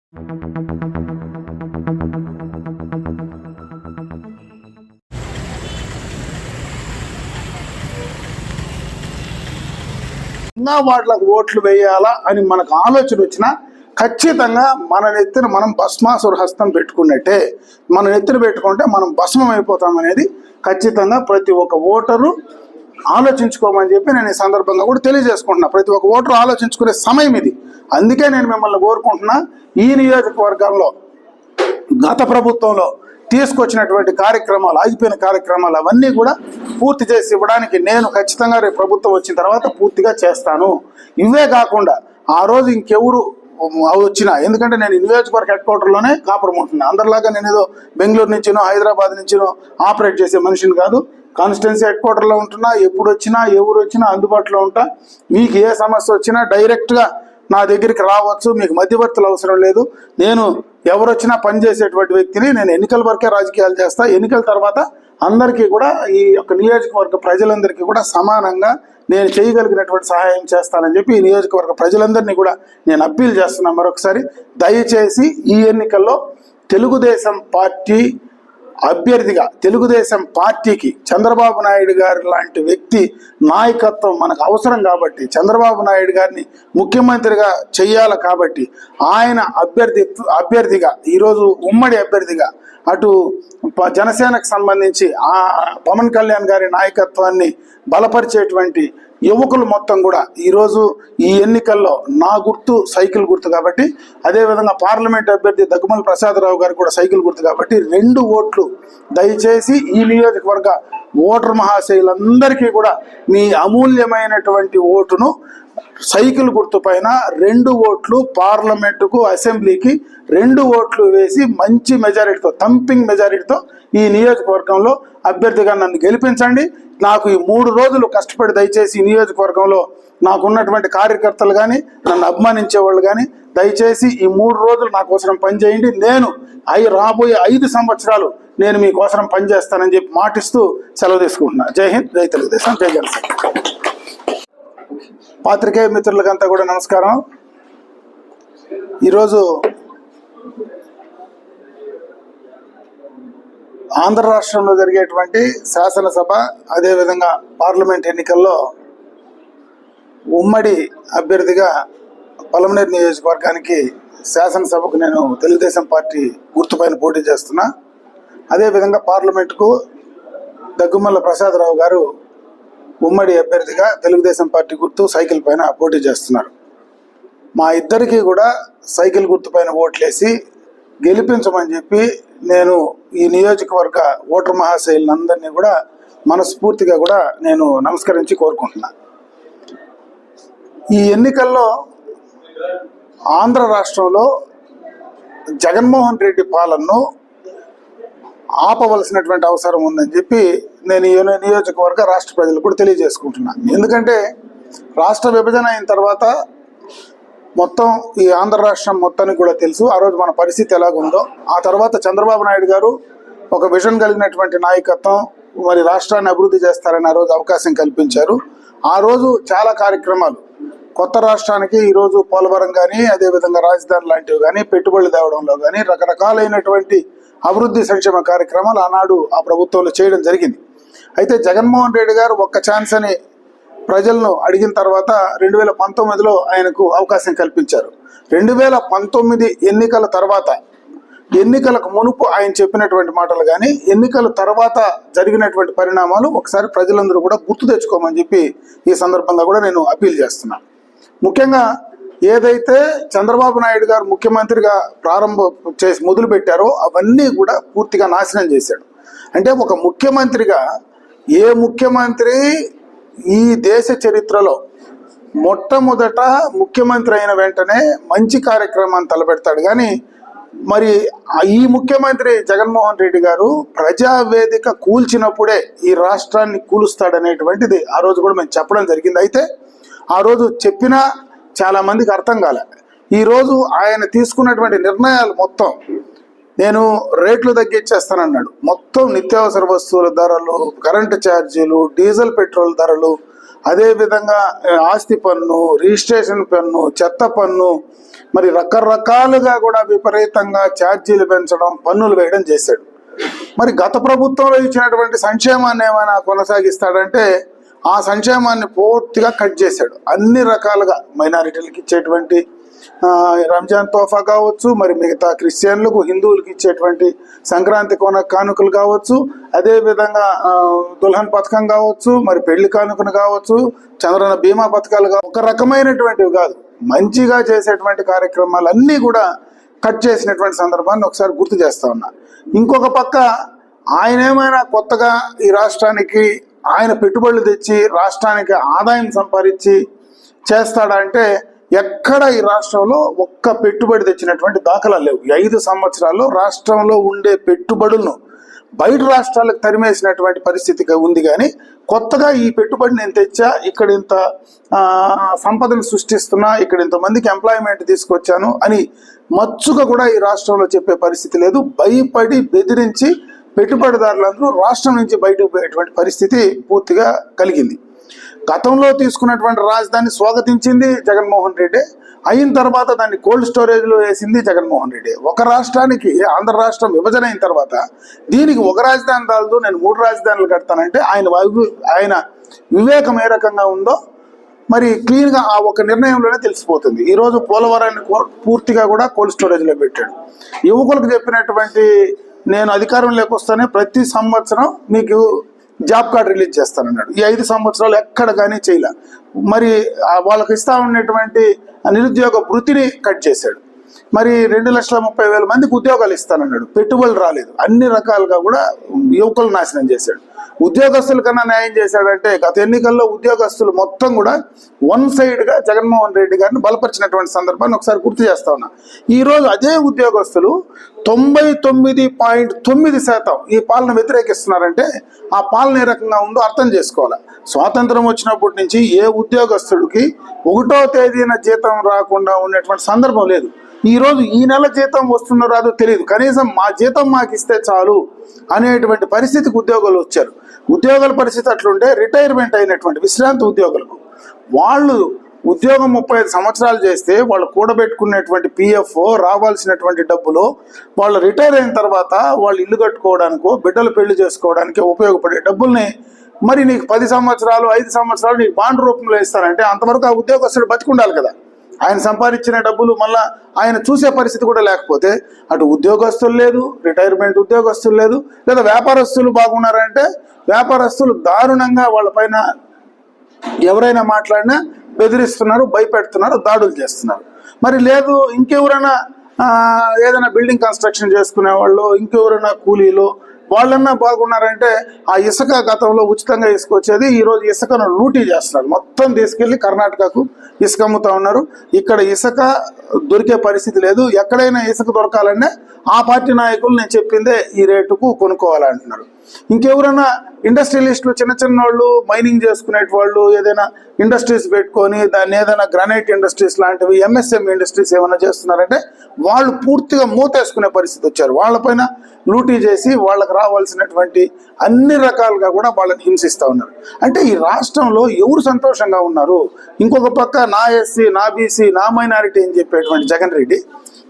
వాటికి ఓట్లు వేయాలా అని మనకు ఆలోచన వచ్చినా ఖచ్చితంగా మన నెత్తిన మనం భస్మాసుర హస్తం పెట్టుకున్నట్టే. మన నెత్తిన పెట్టుకుంటే మనం భస్మం అయిపోతాం అనేది ఖచ్చితంగా ప్రతి ఒక్క ఓటరు ఆలోచించుకోమని చెప్పి నేను ఈ సందర్భంగా కూడా తెలియజేసుకుంటున్నా. ప్రతి ఒక్క ఓటరు ఆలోచించుకునే సమయం ఇది. అందుకే నేను మిమ్మల్ని కోరుకుంటున్నా, ఈ నియోజకవర్గంలో గత ప్రభుత్వంలో తీసుకొచ్చినటువంటి కార్యక్రమాలు, ఆగిపోయిన కార్యక్రమాలు అవన్నీ కూడా పూర్తి చేసి ఇవ్వడానికి నేను ఖచ్చితంగా రేపు ప్రభుత్వం వచ్చిన తర్వాత పూర్తిగా చేస్తాను. ఇవే కాకుండా ఆ రోజు ఇంకెవరు వచ్చినా, ఎందుకంటే నేను నియోజకవర్గ హెడ్ క్వార్టర్లోనే కాపురం ఉంటున్నా. అందరిలాగా నేను ఏదో బెంగళూరు నుంచినో హైదరాబాద్ నుంచినో ఆపరేట్ చేసే మనిషిని కాదు. కాన్స్టిట్యున్సీ హెడ్ క్వార్టర్లో ఉంటున్నా. ఎప్పుడు వచ్చినా ఎవరు వచ్చినా అందుబాటులో ఉంటా. మీకు ఏ సమస్య వచ్చినా డైరెక్ట్గా నా దగ్గరికి రావచ్చు. మీకు మధ్యవర్తులు అవసరం లేదు. నేను ఎవరు వచ్చినా పనిచేసేటువంటి వ్యక్తిని. నేను ఎన్నికల వరకే రాజకీయాలు చేస్తా. ఎన్నికల తర్వాత అందరికీ కూడా ఈ యొక్క నియోజకవర్గ ప్రజలందరికీ కూడా సమానంగా నేను చేయగలిగినటువంటి సహాయం చేస్తానని చెప్పి ఈ నియోజకవర్గ ప్రజలందరినీ కూడా నేను అప్పీల్ చేస్తున్నా. మరొకసారి దయచేసి ఈ ఎన్నికల్లో తెలుగుదేశం పార్టీ అభ్యర్థిగా, తెలుగుదేశం పార్టీకి చంద్రబాబు నాయుడు గారి లాంటి వ్యక్తి నాయకత్వం మనకు అవసరం కాబట్టి, చంద్రబాబు నాయుడు గారిని ముఖ్యమంత్రిగా చెయ్యాలి కాబట్టి ఆయన అభ్యర్థిగా ఈరోజు ఉమ్మడి అభ్యర్థిగా అటు జనసేనకు సంబంధించి ఆ పవన్ కళ్యాణ్ గారి నాయకత్వాన్ని బలపరిచేటువంటి యువకులు మొత్తం కూడా ఈరోజు ఈ ఎన్నికల్లో నా గుర్తు సైకిల్ గుర్తు కాబట్టి, అదేవిధంగా పార్లమెంట్ అభ్యర్థి దగ్గుమల ప్రసాదరావు గారు కూడా సైకిల్ గుర్తు కాబట్టి 2 ఓట్లు దయచేసి ఈ నియోజకవర్గ ఓటర్ మహాశయులందరికీ కూడా మీ అమూల్యమైనటువంటి ఓటును సైకిల్ గుర్తు పైన 2 ఓట్లు పార్లమెంటుకు, అసెంబ్లీకి 2 ఓట్లు వేసి మంచి మెజారిటీతో, థంపింగ్ మెజారిటీతో ఈ నియోజకవర్గంలో అభ్యర్థిగా నన్ను గెలిపించండి. నాకు ఈ 3 రోజులు కష్టపడి దయచేసి ఈ నియోజకవర్గంలో నాకున్నటువంటి కార్యకర్తలు కానీ, నన్ను అభిమానించే వాళ్ళు కానీ దయచేసి ఈ 3 రోజులు నా కోసం పనిచేయండి. నేను రాబోయే 5 సంవత్సరాలు నేను మీకోసం పనిచేస్తానని చెప్పి మాటిస్తూ సెలవు తీసుకుంటున్నా. జై హింద్, జై తెలుగుదేశం, జై జనసేన. పాత్రికేయ మిత్రులకంతా కూడా నమస్కారం. ఈరోజు ఆంధ్ర రాష్ట్రంలో జరిగేటువంటి శాసనసభ అదేవిధంగా పార్లమెంట్ ఎన్నికల్లో ఉమ్మడి అభ్యర్థిగా పలమనేరు నియోజకవర్గానికి శాసనసభకు నేను తెలుగుదేశం పార్టీ గుర్తుపైన పోటీ చేస్తున్నా. అదేవిధంగా పార్లమెంటుకు దగ్గుమల్ల ప్రసాదరావు గారు ఉమ్మడి అభ్యర్థిగా తెలుగుదేశం పార్టీ గుర్తు సైకిల్ పైన పోటీ చేస్తున్నారు. మా ఇద్దరికీ కూడా సైకిల్ గుర్తు పైన ఓట్లేసి గెలిపించమని చెప్పి నేను ఈ నియోజకవర్గ ఓటర్ మహాశయులందరినీ కూడా మనస్ఫూర్తిగా కూడా నేను నమస్కరించి కోరుకుంటున్నా. ఈ ఎన్నికల్లో ఆంధ్ర రాష్ట్రంలో జగన్మోహన్ రెడ్డి పాలనను ఆపవలసినటువంటి అవసరం ఉందని చెప్పి నేను ఈ నియోజకవర్గ రాష్ట్ర ప్రజలు కూడా తెలియజేసుకుంటున్నాను. ఎందుకంటే రాష్ట్ర విభజన అయిన తర్వాత మొత్తం ఈ ఆంధ్ర రాష్ట్రం మొత్తానికి కూడా తెలుసు ఆ రోజు మన పరిస్థితి ఎలాగుందో. ఆ తర్వాత చంద్రబాబు నాయుడు గారు ఒక విజన్ కలిగినటువంటి నాయకత్వం, మరి రాష్ట్రాన్ని అభివృద్ధి చేస్తారని ఆ రోజు అవకాశం కల్పించారు. ఆ రోజు చాలా కార్యక్రమాలు కొత్త రాష్ట్రానికి ఈరోజు పోలవరం కానీ, అదేవిధంగా రాజధాని లాంటివి కానీ, పెట్టుబడులు తేవడంలో కానీ రకరకాలైనటువంటి అభివృద్ధి సంక్షేమ కార్యక్రమాలు ఆనాడు ఆ ప్రభుత్వంలో చేయడం జరిగింది. అయితే జగన్మోహన్ రెడ్డి గారు ఒక్క ఛాన్స్ అని ప్రజలను అడిగిన తర్వాత 2019లో ఆయనకు అవకాశం కల్పించారు. 2019 ఎన్నికల తర్వాత, ఎన్నికలకు మునుపు ఆయన చెప్పినటువంటి మాటలు కానీ, ఎన్నికల తర్వాత జరిగినటువంటి పరిణామాలు ఒకసారి ప్రజలందరూ కూడా గుర్తు తెచ్చుకోమని చెప్పి ఈ సందర్భంగా కూడా నేను అప్పీల్ చేస్తున్నాను. ముఖ్యంగా ఏదైతే చంద్రబాబు నాయుడు గారు ముఖ్యమంత్రిగా మొదలు పెట్టారో అవన్నీ కూడా పూర్తిగా నాశనం చేశాడు. అంటే ఒక ముఖ్యమంత్రిగా ఏ ముఖ్యమంత్రి ఈ దేశ చరిత్రలో మొట్టమొదట ముఖ్యమంత్రి అయిన వెంటనే మంచి కార్యక్రమాన్ని తలపెడతాడు. కానీ మరి ఈ ముఖ్యమంత్రి జగన్మోహన్ రెడ్డి గారు ప్రజావేదిక కూల్చినప్పుడే ఈ రాష్ట్రాన్ని కూలుస్తాడనేటువంటిది ఆ రోజు కూడా మేము చెప్పడం జరిగింది. అయితే ఆ రోజు చెప్పినా చాలా మందికి అర్థం కాలే. ఈరోజు ఆయన తీసుకున్నటువంటి నిర్ణయాలు మొత్తం, నేను రేట్లు తగ్గించేస్తానన్నాడు. మొత్తం నిత్యావసర వస్తువుల ధరలు, కరెంటు ఛార్జీలు, డీజిల్ పెట్రోల్ ధరలు, అదేవిధంగా ఆస్తి పన్ను, రిజిస్ట్రేషన్ పన్ను, చెత్త పన్ను, మరి రకరకాలుగా కూడా విపరీతంగా ఛార్జీలు పెంచడం, పన్నులు వేయడం చేశాడు. మరి గత ప్రభుత్వంలో ఇచ్చినటువంటి సంక్షేమాన్ని ఏమైనా కొనసాగిస్తాడంటే ఆ సంక్షేమాన్ని పూర్తిగా కట్ చేశాడు. అన్ని రకాలుగా మైనారిటీలకు ఇచ్చేటువంటి రంజాన్ తోఫా కావచ్చు, మరి మిగతా క్రిస్టియన్లకు, హిందువులకు ఇచ్చేటువంటి సంక్రాంతి కానుకలు కావచ్చు, అదేవిధంగా దుల్హన్ పథకం కావచ్చు, మరి పెళ్లి కానుకను కావచ్చు, చంద్రన బీమా పథకాలు కావచ్చు, ఒక రకమైనటువంటివి కాదు, మంచిగా చేసేటువంటి కార్యక్రమాలన్నీ కూడా కట్ చేసినటువంటి సందర్భాన్ని ఒకసారి గుర్తు చేస్తా ఉన్నా. ఇంకొక పక్క ఆయన ఏమైనా కొత్తగా ఈ రాష్ట్రానికి ఆయన పెట్టుబడులు తెచ్చి రాష్ట్రానికి ఆదాయం సంపాదించి చేస్తాడా అంటే ఎక్కడ ఈ రాష్ట్రంలో ఒక్క పెట్టుబడి తెచ్చినటువంటి దాఖలాలు లేవు. 5 సంవత్సరాల్లో రాష్ట్రంలో ఉండే పెట్టుబడులను బయట రాష్ట్రాలకు తరిమేసినటువంటి పరిస్థితి ఉంది. కానీ కొత్తగా ఈ పెట్టుబడి నేను తెచ్చా, ఇక్కడ ఇంత సంపదను సృష్టిస్తున్నా, ఇక్కడ ఇంతమందికి ఎంప్లాయ్మెంట్ తీసుకొచ్చాను అని మచ్చుగా కూడా ఈ రాష్ట్రంలో చెప్పే పరిస్థితి లేదు. భయపడి బెదిరించి పెట్టుబడిదారులందరూ రాష్ట్రం నుంచి బయటకు పోయేటువంటి పరిస్థితి పూర్తిగా కలిగింది. గతంలో తీసుకున్నటువంటి రాజధాని స్వాగతించింది జగన్మోహన్ రెడ్డి, అయిన తర్వాత దాన్ని కోల్డ్ స్టోరేజ్లో వేసింది జగన్మోహన్ రెడ్డి. ఒక రాష్ట్రానికి ఆంధ్ర రాష్ట్రం విభజన అయిన తర్వాత దీనికి ఒక రాజధాని రాదు, నేను 3 రాజధానులు కడతానంటే ఆయన వివేకం ఏ రకంగా ఉందో మరి క్లీన్గా ఆ ఒక నిర్ణయంలోనే తెలిసిపోతుంది. ఈరోజు పోలవరాన్ని పూర్తిగా కూడా కోల్డ్ స్టోరేజ్లో పెట్టాడు. యువకులకు చెప్పినటువంటి నేను అధికారంలోకి వస్తానే ప్రతి సంవత్సరం మీకు జాబ్ కార్డు రిలీజ్ చేస్తానన్నాడు. ఈ 5 సంవత్సరాలు ఎక్కడ కానీ చేయలే. మరి వాళ్ళకి ఇస్తా ఉన్నటువంటి నిరుద్యోగ వృత్తిని కట్ చేశాడు. మరి 2,30,000 మందికి ఉద్యోగాలు ఇస్తానన్నాడు, పెట్టుబడులు రాలేదు. అన్ని రకాలుగా కూడా యువకులు నాశనం చేశాడు. ఉద్యోగస్తుల కన్నా న్యాయం చేశాడంటే గత ఎన్నికల్లో ఉద్యోగస్తులు మొత్తం కూడా వన్ సైడ్గా జగన్మోహన్ రెడ్డి గారిని బలపరిచినటువంటి సందర్భాన్ని ఒకసారి గుర్తు చేస్తా ఉన్నా. ఈరోజు అదే ఉద్యోగస్తులు 99.9% ఈ పాలన వ్యతిరేకిస్తున్నారంటే ఆ పాలన ఏ రకంగా ఉందో అర్థం చేసుకోవాలి. స్వాతంత్రం వచ్చినప్పటి నుంచి ఏ ఉద్యోగస్తుడికి 1వ తేదీన జీతం రాకుండా ఉన్నటువంటి సందర్భం లేదు. ఈరోజు ఈ నెల జీతం వస్తుందో రాదో తెలియదు, కనీసం మా జీతం మాకు ఇస్తే చాలు అనేటువంటి పరిస్థితికి ఉద్యోగులు వచ్చారు. ఉద్యోగుల పరిస్థితి అట్లుంటే రిటైర్మెంట్ అయినటువంటి విశ్రాంతి ఉద్యోగులకు వాళ్ళు ఉద్యోగం 35 సంవత్సరాలు చేస్తే వాళ్ళు కూడబెట్టుకునేటువంటి పిఎఫ్ రావాల్సినటువంటి డబ్బులు వాళ్ళు రిటైర్ అయిన తర్వాత వాళ్ళు ఇల్లు కట్టుకోవడానికో బిడ్డలు పెళ్లి చేసుకోవడానికి ఉపయోగపడే డబ్బుల్ని మరి నీకు 10 సంవత్సరాలు 5 సంవత్సరాలు నీకు బాండ్ రూపంలో ఇస్తారంటే అంతవరకు ఆ ఉద్యోగస్తుడు బతికుండాలి కదా. ఆయన సంపాదించిన డబ్బులు మళ్ళీ ఆయన చూసే పరిస్థితి కూడా లేకపోతే అటు ఉద్యోగస్తులు లేదు, రిటైర్మెంట్ ఉద్యోగస్తులు లేదు, లేదా వ్యాపారస్తులు బాగున్నారంటే వ్యాపారస్తులు దారుణంగా వాళ్ళపైన ఎవరైనా మాట్లాడినా బెదిరిస్తున్నారు, భయపెడుతున్నారు, దాడులు చేస్తున్నారు. మరి లేదు ఇంకెవరైనా ఏదైనా బిల్డింగ్ కన్స్ట్రక్షన్ చేసుకునే వాళ్ళు, ఇంకెవరైనా కూలీలు వాళ్ళన్నా బాగున్నారంటే ఆ ఇసుక గతంలో ఉచితంగా ఇసుక వచ్చేది, ఈరోజు ఇసుకను లూటీ చేస్తున్నారు. మొత్తం తీసుకెళ్లి కర్ణాటకకు ఇసుక అమ్ముతా ఉన్నారు. ఇక్కడ ఇసుక దొరికే పరిస్థితి లేదు. ఎక్కడైనా ఇసుక దొరకాలన్నా ఆ పార్టీ నాయకులు నేను చెప్పిందే ఈ రేటుకు కొనుక్కోవాలంటున్నారు. ఇంకెవరైనా ఇండస్ట్రియలిస్టులు చిన్న చిన్న వాళ్ళు మైనింగ్ చేసుకునే వాళ్ళు ఏదైనా ఇండస్ట్రీస్ పెట్టుకొని దాన్ని ఏదైనా గ్రానైట్ ఇండస్ట్రీస్ లాంటివి ఎంఎస్ఎంఈ ఇండస్ట్రీస్ ఏమైనా చేస్తున్నారంటే వాళ్ళు పూర్తిగా మూతేసుకునే పరిస్థితి వచ్చారు. వాళ్ళపైన లూటీ చేసి వాళ్ళకి రావాల్సినటువంటి అన్ని రకాలుగా కూడా వాళ్ళని హింసిస్తూ ఉన్నారు. అంటే ఈ రాష్ట్రంలో ఎవరు సంతోషంగా ఉన్నారు? ఇంకొక పక్క నా ఎస్సీ, నా బీసీ, నా మైనారిటీ అని చెప్పేటువంటి జగన్ రెడ్డి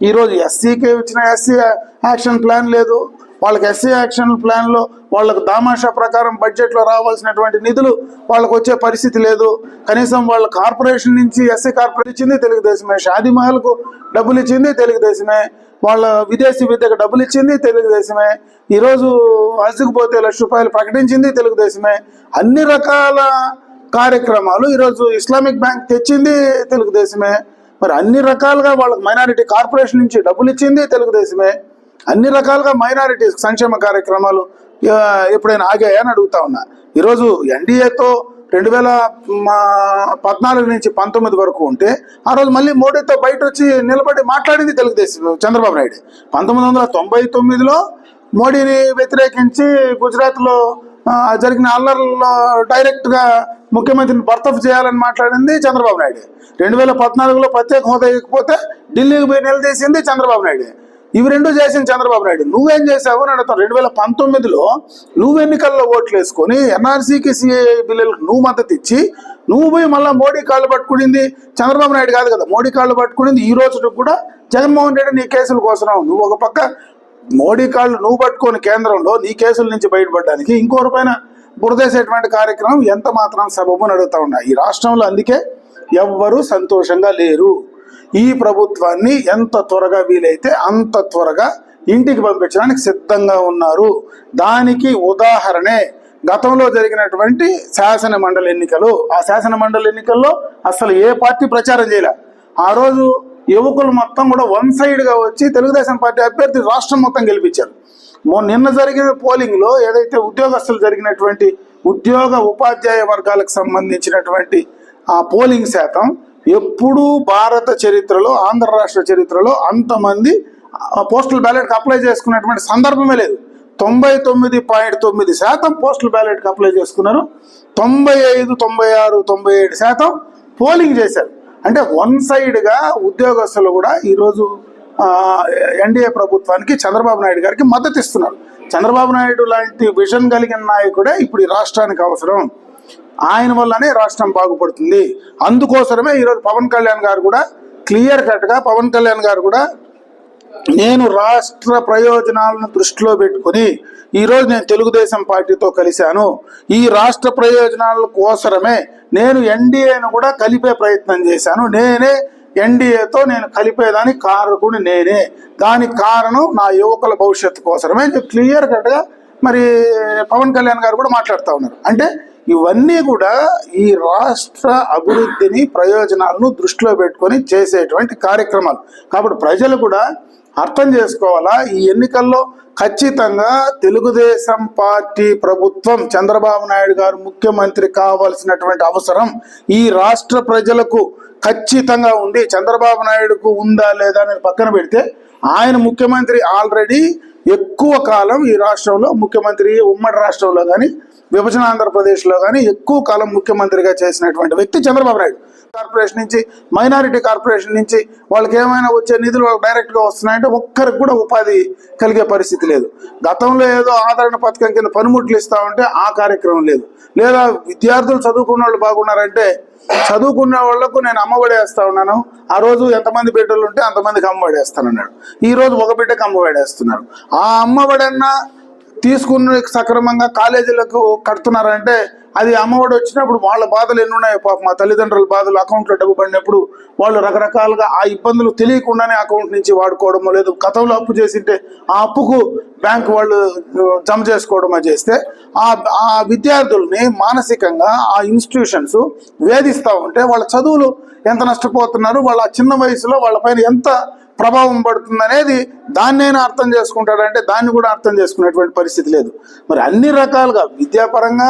ఈరోజు ఎస్సీకే వచ్చిన ఎస్సీ యాక్షన్ ప్లాన్ లేదు. వాళ్ళకి ఎస్సీ యాక్షన్ ప్లాన్లో వాళ్ళకు దామాషా ప్రకారం బడ్జెట్లో రావాల్సినటువంటి నిధులు వాళ్ళకు వచ్చే పరిస్థితి లేదు. కనీసం వాళ్ళ కార్పొరేషన్ నుంచి ఎస్సీ కార్పొరేషన్ ఇచ్చింది తెలుగుదేశమే, షాదీమహల్కు డబ్బులు ఇచ్చింది తెలుగుదేశమే, వాళ్ళ విదేశీ విద్యకు డబ్బులు ఇచ్చింది తెలుగుదేశమే, ఈరోజు హజ్కు పోతే ₹1,00,000 ప్రకటించింది తెలుగుదేశమే. అన్ని రకాల కార్యక్రమాలు ఈరోజు ఇస్లామిక్ బ్యాంక్ తెచ్చింది తెలుగుదేశమే. మరి అన్ని రకాలుగా వాళ్ళకి మైనారిటీ కార్పొరేషన్ నుంచి డబ్బులు ఇచ్చింది తెలుగుదేశమే. అన్ని రకాలుగా మైనారిటీ సంక్షేమ కార్యక్రమాలు ఎప్పుడైనా ఆగాయని అడుగుతా ఉన్నా. ఈరోజు ఎన్డీఏతో 2014 నుంచి 19 వరకు ఉంటే ఆ రోజు మళ్ళీ మోడీతో బయట వచ్చి నిలబడి మాట్లాడింది తెలుగుదేశం చంద్రబాబు నాయుడు. 1999లో మోడీని వ్యతిరేకించి గుజరాత్లో జరిగిన అల్లర్లలో డైరెక్ట్గా ముఖ్యమంత్రిని బర్తరఫ్ చేయాలని మాట్లాడింది చంద్రబాబు నాయుడు. 2014లో ప్రత్యేక హోదా ఇవ్వకపోతే ఢిల్లీకి పోయి నిలదీసింది చంద్రబాబు నాయుడు. ఇవి రెండు చేసిన చంద్రబాబు నాయుడు. నువ్వేం చేసావు అని అడుగుతావు. 2019లో నువ్వు ఎన్నికల్లో ఓట్లు వేసుకొని ఎన్ఆర్సీకి సిఏఏ బిల్లులకు నువ్వు మద్దతు ఇచ్చి నువ్వు పోయి మళ్ళీ మోడీ కాళ్ళు పట్టుకునింది చంద్రబాబు నాయుడు కాదు కదా, మోడీ కాళ్ళు పట్టుకునింది ఈ రోజు కూడా జగన్మోహన్ రెడ్డి నీ కేసుల కోసం. నువ్వు ఒక పక్క మోడీ కాళ్ళు నువ్వు పట్టుకొని కేంద్రంలో నీ కేసుల నుంచి బయటపడడానికి, ఇంకోరి పైన బురదేసేటువంటి కార్యక్రమం ఎంత మాత్రం సబబుని అడుగుతా ఉన్నా. ఈ రాష్ట్రంలో అందుకే ఎవ్వరూ సంతోషంగా లేరు. ఈ ప్రభుత్వాన్ని ఎంత త్వరగా వీలైతే అంత త్వరగా ఇంటికి పంపించడానికి సిద్ధంగా ఉన్నారు. దానికి ఉదాహరణే గతంలో జరిగినటువంటి శాసన మండలి ఎన్నికలు. ఆ శాసన మండలి ఎన్నికల్లో అసలు ఏ పార్టీ ప్రచారం చేయలే. ఆ రోజు యువకులు మొత్తం కూడా వన్ సైడ్గా వచ్చి తెలుగుదేశం పార్టీ అభ్యర్థి రాష్ట్రం మొత్తం గెలిపించారు. నిన్న జరిగిన పోలింగ్లో ఏదైతే ఉద్యోగస్తులు జరిగినటువంటి ఉద్యోగ ఉపాధ్యాయ వర్గాలకు సంబంధించినటువంటి ఆ పోలింగ్ శాతం ఎప్పుడూ భారత చరిత్రలో, ఆంధ్ర రాష్ట్ర చరిత్రలో అంతమంది పోస్టల్ బ్యాలెట్కి అప్లై చేసుకున్నటువంటి సందర్భమే లేదు. 99.9% పోస్టల్ బ్యాలెట్కి అప్లై చేసుకున్నారు. 95, 96, 97% పోలింగ్ చేశారు. అంటే వన్ సైడ్గా ఉద్యోగస్తులు కూడా ఈరోజు ఎన్డీఏ ప్రభుత్వానికి, చంద్రబాబు నాయుడు గారికి మద్దతు ఇస్తున్నారు. చంద్రబాబు నాయుడు లాంటి విజన్ కలిగిన నాయకుడే ఇప్పుడు ఈ రాష్ట్రానికి అవసరం. ఆయన వల్లనే రాష్ట్రం బాగుపడుతుంది. అందుకోసమే ఈరోజు పవన్ కళ్యాణ్ గారు కూడా క్లియర్ కట్గా నేను రాష్ట్ర ప్రయోజనాలను దృష్టిలో పెట్టుకుని ఈరోజు నేను తెలుగుదేశం పార్టీతో కలిశాను. ఈ రాష్ట్ర ప్రయోజనాల కోసమే నేను ఎన్డీఏను కూడా కలిపే ప్రయత్నం చేశాను. నేనే ఎన్డీఏతో నేను కలిపేదానికి కారకుడు నేనే. దానికి కారణం నా యువకుల భవిష్యత్తు కోసమే క్లియర్ కట్గా మరి పవన్ కళ్యాణ్ గారు కూడా మాట్లాడుతూ ఉన్నారు. అంటే ఇవన్నీ కూడా ఈ రాష్ట్ర అభివృద్ధిని, ప్రయోజనాలను దృష్టిలో పెట్టుకొని చేసేటువంటి కార్యక్రమాలు. కాబట్టి ప్రజలు కూడా అర్థం చేసుకోవాలా, ఈ ఎన్నికల్లో ఖచ్చితంగా తెలుగుదేశం పార్టీ ప్రభుత్వం, చంద్రబాబు నాయుడు గారు ముఖ్యమంత్రి కావాల్సినటువంటి అవసరం ఈ రాష్ట్ర ప్రజలకు ఖచ్చితంగా ఉంది. చంద్రబాబు నాయుడుకు ఉందా లేదా అనేది పక్కన పెడితే ఆయన ముఖ్యమంత్రి ఆల్రెడీ ఎక్కువ కాలం ఈ రాష్ట్రంలో ముఖ్యమంత్రి, ఉమ్మడి రాష్ట్రంలో కానీ విభజన ఆంధ్రప్రదేశ్లో కానీ ఎక్కువ కాలం ముఖ్యమంత్రిగా చేసినటువంటి వ్యక్తి చంద్రబాబు నాయుడు. కార్పొరేషన్ నుంచి, మైనారిటీ కార్పొరేషన్ నుంచి వాళ్ళకి ఏమైనా వచ్చే నిధులు వాళ్ళకి డైరెక్ట్గా వస్తున్నాయంటే ఒక్కరికి కూడా ఉపాధి కలిగే పరిస్థితి లేదు. గతంలో ఏదో ఆదరణ పథకం కింద పనిముట్లు ఇస్తా ఉంటే ఆ కార్యక్రమం లేదు. లేదా విద్యార్థులు చదువుకున్న వాళ్ళు బాగున్నారంటే చదువుకున్న వాళ్లకు నేను అమ్మఒడి వేస్తా ఉన్నాను. ఆ రోజు ఎంతమంది బిడ్డలు ఉంటే అంతమందికి అమ్మఒడి వేస్తానన్నాడు. ఈ రోజు ఒక బిడ్డకి అమ్మఒడి వేస్తున్నారు. ఆ అమ్మఒడన్నా తీసుకుని సక్రమంగా కాలేజీలకు కడుతున్నారంటే అది అమ్మఒడి వచ్చినప్పుడు వాళ్ళ బాధలు ఎన్ని ఉన్నాయో పాపం. మా తల్లిదండ్రుల బాధలు, అకౌంట్లో డబ్బు పడినప్పుడు వాళ్ళు రకరకాలుగా ఆ ఇబ్బందులు తెలియకుండానే అకౌంట్ నుంచి వాడుకోవడమో, లేదు గతంలో అప్పు చేసింటే ఆ అప్పుకు బ్యాంకు వాళ్ళు జమ చేసుకోవడమో చేస్తే ఆ విద్యార్థుల్ని మానసికంగా ఆ ఇన్స్టిట్యూషన్స్ వేధిస్తూ ఉంటే వాళ్ళ చదువులు ఎంత నష్టపోతున్నారు, వాళ్ళ చిన్న వయసులో వాళ్ళపైన ఎంత ప్రభావం పడుతుంది అనేది దాన్నైనా అర్థం చేసుకుంటాడంటే దాన్ని కూడా అర్థం చేసుకునేటువంటి పరిస్థితి లేదు. మరి అన్ని రకాలుగా విద్యాపరంగా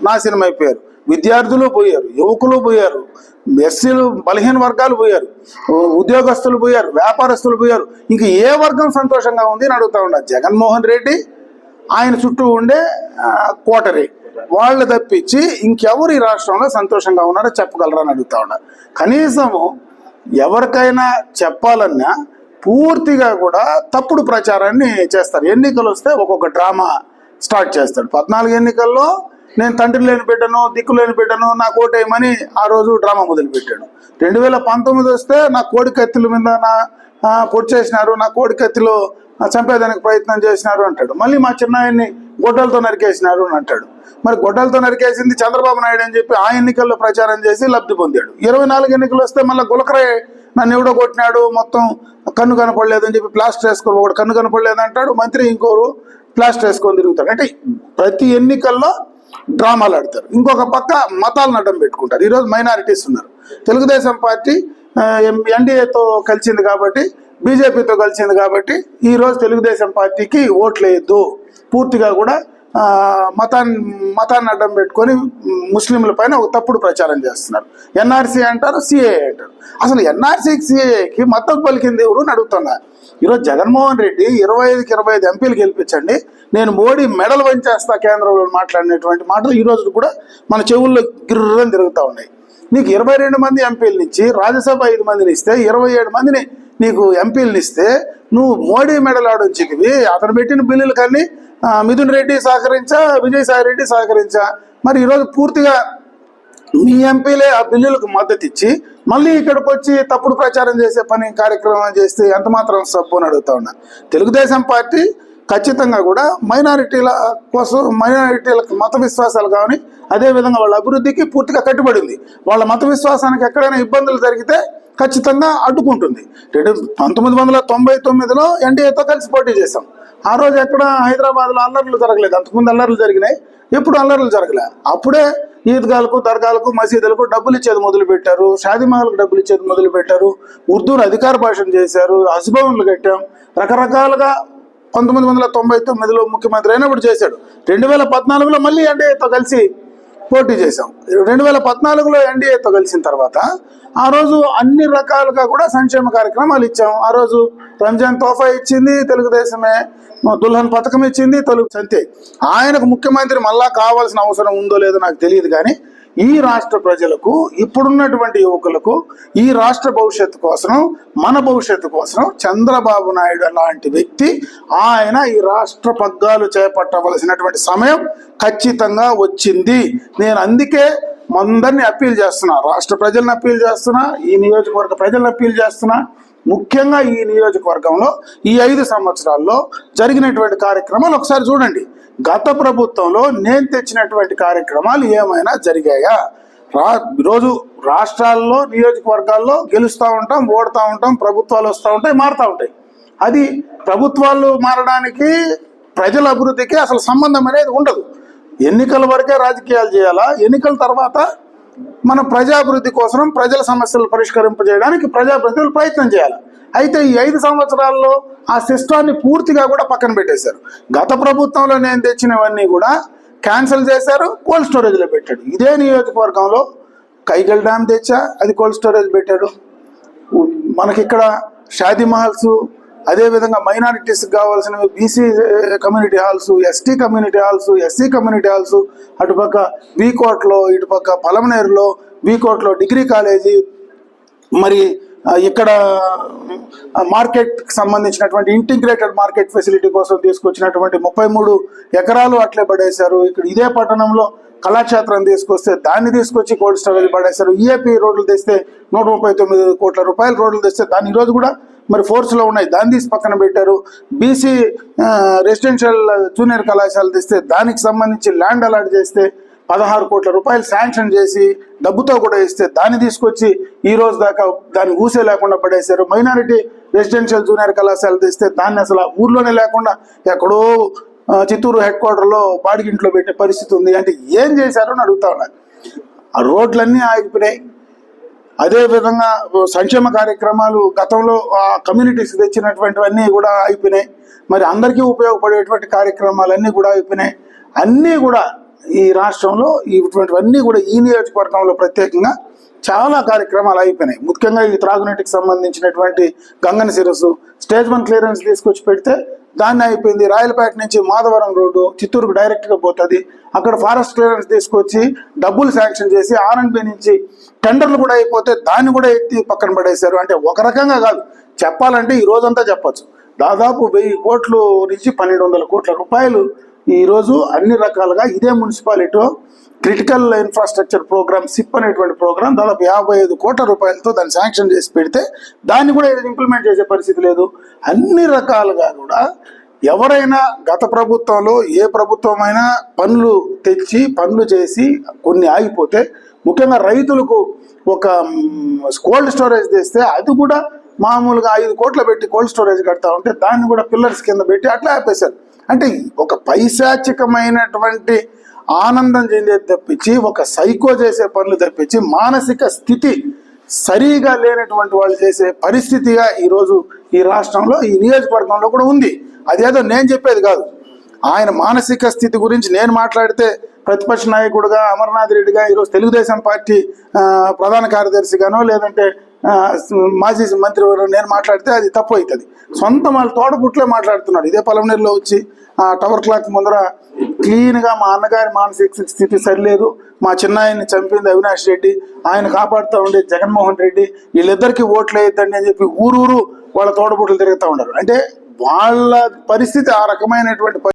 నాశనం అయిపోయారు. విద్యార్థులు పోయారు, యువకులు పోయారు, ఎస్సీలు, బలహీన వర్గాలు పోయారు, ఉద్యోగస్తులు పోయారు, వ్యాపారస్తులు పోయారు. ఇంక ఏ వర్గం సంతోషంగా ఉంది అని అడుగుతా ఉన్నారు. జగన్మోహన్ రెడ్డి, ఆయన చుట్టూ ఉండే కోటరీ వాళ్ళు తప్పించి ఇంకెవరు ఈ రాష్ట్రంలో సంతోషంగా ఉన్నారో చెప్పగలరా అని అడుగుతా ఉన్నారు. కనీసము ఎవరికైనా చెప్పాలన్నా పూర్తిగా కూడా తప్పుడు ప్రచారాన్ని చేస్తారు. ఎన్నికలు వస్తే ఒక్కొక్క డ్రామా స్టార్ట్ చేస్తాడు. 14 ఎన్నికల్లో నేను తండ్రి లేని బిడ్డను, దిక్కు లేని బిడ్డను, నా కోటేయమని ఆ రోజు డ్రామా మొదలుపెట్టాడు. 2019 వస్తే నా కోడి కత్తుల మీద పొడి చేసినారు, నా కోడి కత్తిలో చంపేదానికి ప్రయత్నం చేసినారు అంటాడు. మళ్ళీ మా చిన్నాయన్ని గొడ్డలతో నరికేసినారు అని అంటాడు. మరి గొడ్డలతో నరికేసింది చంద్రబాబు నాయుడు అని చెప్పి ఆ ఎన్నికల్లో ప్రచారం చేసి లబ్ధి పొందాడు. 24 ఎన్నికలు వస్తే మళ్ళీ గులకరే నన్ను ఎవడో కొట్టినాడు, మొత్తం కన్ను కనపడలేదు అని చెప్పి ప్లాస్టర్ వేసుకోరు, ఒకటి కన్ను కనపడలేదు అంటాడు, మంత్రి ఇంకోరు ప్లాస్టర్ వేసుకొని తిరుగుతాడు. అంటే ప్రతి ఎన్నికల్లో డ్రామాలు ఆడతారు. ఇంకొక పక్క మతాలను అడ్డం పెట్టుకుంటారు. ఈరోజు మైనారిటీస్ ఉన్నారు. తెలుగుదేశం పార్టీ ఎన్డీఏతో కలిసింది కాబట్టి, బీజేపీతో కలిసింది కాబట్టి ఈరోజు తెలుగుదేశం పార్టీకి ఓట్లు వేయద్దు, పూర్తిగా కూడా మతాన్ని అడ్డం పెట్టుకొని ముస్లింల పైన ఒక తప్పుడు ప్రచారం చేస్తున్నారు. ఎన్ఆర్సీ అంటారు, సిఏఏ అంటారు. అసలు ఎన్ఆర్సీకి, సిఏఏకి మద్దతు పలికింది ఎవరు అని అడుగుతున్నా. ఈరోజు జగన్మోహన్ రెడ్డి 25కి 25 ఎంపీలు గెలిపించండి, నేను మోడీ మెడల్ వంచేస్తా కేంద్రంలో మాట్లాడినటువంటి మాటలు ఈరోజు కూడా మన చెవుల్లో గిర్రని తిరుగుతూ ఉన్నాయి. నీకు 22 మంది ఎంపీల నుంచి రాజ్యసభ 5 మందిని ఇస్తే 27 మందిని నీకు ఎంపీలను ఇస్తే నువ్వు మోడీ మెడల్ ఆడొచ్చివి. అతను పెట్టిన బిల్లులు కానీ మిథున్ రెడ్డి సహకరించా, విజయసాయి రెడ్డి సహకరించా. మరి ఈరోజు పూర్తిగా మీ ఎంపీలే ఆ బిల్లులకు మద్దతు ఇచ్చి మళ్ళీ ఇక్కడికి వచ్చి తప్పుడు ప్రచారం చేసే కార్యక్రమం చేస్తే ఎంత మాత్రం సబ్బు అని అడుగుతా ఉన్నా. తెలుగుదేశం పార్టీ ఖచ్చితంగా కూడా మైనారిటీల కోసం, మైనారిటీలకు మత విశ్వాసాలు కానీ అదేవిధంగా వాళ్ళ అభివృద్ధికి పూర్తిగా కట్టుబడింది. వాళ్ళ మత విశ్వాసానికి ఎక్కడైనా ఇబ్బందులు జరిగితే ఖచ్చితంగా అడ్డుకుంటుంది. 1999లో ఎన్డీఏతో కలిసి పోటీ చేశాం. ఆ రోజు ఎక్కడ హైదరాబాద్లో అల్లర్లు జరగలేదు. అంతకుముందు అల్లర్లు జరిగినాయి, ఎప్పుడు అల్లర్లు జరగలే. అప్పుడే ఈద్గాలకు, దర్గాలకు, మసీదులకు డబ్బులు ఇచ్చేది మొదలుపెట్టారు, షాదీమహల్కి డబ్బులు ఇచ్చేది మొదలుపెట్టారు, ఉర్దూను అధికార భాషను చేశారు, హజ్భవన్లు కట్టాం, రకరకాలుగా 1999లో ముఖ్యమంత్రి అయినప్పుడు చేశాడు. 2014లో మళ్ళీ ఎన్డీఏతో కలిసి పోటీ చేశాం. 2014లో ఎన్డీఏతో కలిసిన తర్వాత ఆ రోజు అన్ని రకాలుగా కూడా సంక్షేమ కార్యక్రమాలు ఇచ్చాం. ఆ రోజు రంజాన్ తోఫా ఇచ్చింది తెలుగుదేశమే, దుల్హన్ పథకం ఇచ్చింది తెలుగు. అంతే. ఆయనకు ముఖ్యమంత్రి మళ్ళా కావాల్సిన అవసరం ఉందో లేదో నాకు తెలియదు, కానీ ఈ రాష్ట్ర ప్రజలకు, ఇప్పుడున్నటువంటి యువకులకు, ఈ రాష్ట్ర భవిష్యత్తు కోసం, మన భవిష్యత్తు కోసం చంద్రబాబు నాయుడు లాంటి వ్యక్తి ఆయన ఈ రాష్ట్ర పగ్గాలు చేపట్టవలసినటువంటి సమయం ఖచ్చితంగా వచ్చింది. నేను అందుకే అందరినీ అప్పీల్ చేస్తున్నా, రాష్ట్ర ప్రజలను అప్పీల్ చేస్తున్నా, ఈ నియోజకవర్గ ప్రజలను అప్పీల్ చేస్తున్నా. ముఖ్యంగా ఈ నియోజకవర్గంలో ఈ 5 సంవత్సరాల్లో జరిగినటువంటి కార్యక్రమాలు ఒకసారి చూడండి. గత ప్రభుత్వంలో నేను తెచ్చినటువంటి కార్యక్రమాలు ఏమైనా జరిగాయా? ఈరోజు రాష్ట్రాల్లో, నియోజకవర్గాల్లో గెలుస్తూ ఉంటాం, ఓడుతూ ఉంటాం, ప్రభుత్వాలు వస్తూ ఉంటాయి, మారుతూ ఉంటాయి. అది ప్రభుత్వాలు మారడానికి, ప్రజల అభివృద్ధికి అసలు సంబంధం అనేది ఉండదు. ఎన్నికల వరకే రాజకీయాలు చేయాలా, ఎన్నికల తర్వాత మన ప్రజాభివృద్ధి కోసం, ప్రజల సమస్యలు పరిష్కరింపజేయడానికి ప్రజాప్రతినిధులు ప్రయత్నం చేయాలి. అయితే ఈ 5 సంవత్సరాల్లో ఆ సిస్టాన్ని పూర్తిగా కూడా పక్కన పెట్టేశారు. గత ప్రభుత్వంలో నేను తెచ్చినవన్నీ కూడా క్యాన్సిల్ చేశారు, కోల్డ్ స్టోరేజ్లో పెట్టాడు. ఇదే నియోజకవర్గంలో కైగల్ డ్యామ్ తెచ్చా, అది కోల్డ్ స్టోరేజ్ పెట్టాడు. మనకిక్కడ షాదీ మహల్స్, అదేవిధంగా మైనారిటీస్కి కావాల్సినవి BC community halls, ST community halls, SC community halls, అటుపక్క వీకోట్లో, ఇటుపక్క పలమనేరులో, వీకోట్లో డిగ్రీ కాలేజీ, మరి ఇక్కడ మార్కెట్కి సంబంధించినటువంటి ఇంటిగ్రేటెడ్ మార్కెట్ ఫెసిలిటీ కోసం తీసుకొచ్చినటువంటి 33 ఎకరాలు అట్లే పడేశారు. ఇక్కడ ఇదే పట్టణంలో కళాక్షేత్రం తీసుకొస్తే దాన్ని తీసుకొచ్చి కోల్డ్ స్టోరేజ్ పడేశారు. ఈఏపీ రోడ్లు తెస్తే 139 కోట్ల రూపాయల రోడ్లు తెస్తే దాన్ని ఈరోజు కూడా మరి ఫోర్స్లో ఉన్నాయి, దాన్ని తీసి పక్కన పెట్టారు. బీసీ రెసిడెన్షియల్ జూనియర్ కళాశాల తెస్తే దానికి సంబంధించి ల్యాండ్ అలాట్ చేస్తే 16 కోట్ల రూపాయలు శాంక్షన్ చేసి డబ్బుతో కూడా ఇస్తే దాన్ని తీసుకొచ్చి ఈ రోజు దాకా దాన్ని ఊసే లేకుండా పడేశారు. మైనారిటీ రెసిడెన్షియల్ జూనియర్ కళాశాల తెస్తే దాన్ని అసలు ఊర్లోనే లేకుండా ఎక్కడో చిత్తూరు హెడ్ క్వార్టర్లో బాడిగింట్లో పెట్టే పరిస్థితి ఉంది. అంటే ఏం చేశారో అని అడుగుతా ఉన్నారు. ఆ రోడ్లన్నీ ఆగిపోయినాయి. అదేవిధంగా సంక్షేమ కార్యక్రమాలు గతంలో ఆ కమ్యూనిటీస్ తెచ్చినటువంటివన్నీ కూడా అయిపోయినాయి. మరి అందరికీ ఉపయోగపడేటువంటి కార్యక్రమాలన్నీ కూడా అయిపోయినాయి. అన్నీ కూడా ఈ రాష్ట్రంలో ఇటువంటివన్నీ కూడా ఈ నియోజకవర్గంలో ప్రత్యేకంగా చాలా కార్యక్రమాలు అయిపోయినాయి. ముఖ్యంగా ఈ త్రాగునీటికి సంబంధించినటువంటి గంగన శిరస్సు స్టేజ్ 1 క్లియరెన్స్ తీసుకొచ్చి పెడితే దాన్ని అయిపోయింది. రాయలపేట నుంచి మాధవరం రోడ్డు చిత్తూరుకు డైరెక్ట్గా పోతుంది, అక్కడ ఫారెస్ట్ క్లియరెన్స్ తీసుకొచ్చి డబ్బులు శాంక్షన్ చేసి ఆర్ఎండ్బి నుంచి టెండర్లు కూడా అయిపోతే దాన్ని కూడా ఎత్తి పక్కన పడేశారు. అంటే ఒక రకంగా కాదు, చెప్పాలంటే ఈ రోజంతా చెప్పచ్చు. దాదాపు 1000 కోట్లు నుంచి 1200 కోట్ల రూపాయలు ఈరోజు అన్ని రకాలుగా ఇదే మున్సిపాలిటీలో క్రిటికల్ ఇన్ఫ్రాస్ట్రక్చర్ ప్రోగ్రామ్ సిప్ అనేటువంటి ప్రోగ్రామ్ దాదాపు 55 కోట్ల రూపాయలతో దాన్ని శాంక్షన్ చేసి పెడితే దాన్ని కూడా ఇంప్లిమెంట్ చేసే పరిస్థితి లేదు. అన్ని రకాలుగా కూడా ఎవరైనా గత ప్రభుత్వంలో ఏ ప్రభుత్వమైనా పనులు తెచ్చి పనులు చేసి కొన్ని ఆగిపోతే, ముఖ్యంగా రైతులకు ఒక కోల్డ్ స్టోరేజ్ తెస్తే అది కూడా మామూలుగా 5 కోట్లు పెట్టి కోల్డ్ స్టోరేజ్ కడతా ఉంటే దాన్ని కూడా పిల్లర్స్ కింద పెట్టి అట్లా ఆపేశారు. అంటే ఒక పైశాచికమైనటువంటి ఆనందం చెందే తప్పించి, ఒక సైకో చేసే పనులు తప్పించి, మానసిక స్థితి సరిగా లేనటువంటి వాళ్ళు చేసే పరిస్థితిగా ఈరోజు ఈ రాష్ట్రంలో ఈ నియోజకవర్గంలో కూడా ఉంది. అదేదో నేను చెప్పేది కాదు. ఆయన మానసిక స్థితి గురించి నేను మాట్లాడితే ప్రతిపక్ష నాయకుడుగా అమర్నాథ్ రెడ్డిగా ఈరోజు తెలుగుదేశం పార్టీ ప్రధాన కార్యదర్శిగానో లేదంటే మాజీ మంత్రి నేను మాట్లాడితే అది తప్పు అవుతుంది. సొంత వాళ్ళ తోడపుట్లే మాట్లాడుతున్నాడు. ఇదే పలమనేరులో వచ్చి టవర్ క్లాక్ ముందర క్లీన్గా మా అన్నగారి మానసిక స్థితి సరిలేదు, మా చిన్నాయన్ని చంపింది అవినాష్ రెడ్డి, ఆయన కాపాడుతూ ఉండే జగన్మోహన్ రెడ్డి, వీళ్ళిద్దరికీ ఓట్లు వేయద్దండి అని చెప్పి ఊరూరు వాళ్ళ తోడబుట్టులు తిరుగుతూ ఉండరు. అంటే వాళ్ళ పరిస్థితి ఆ రకమైనటువంటి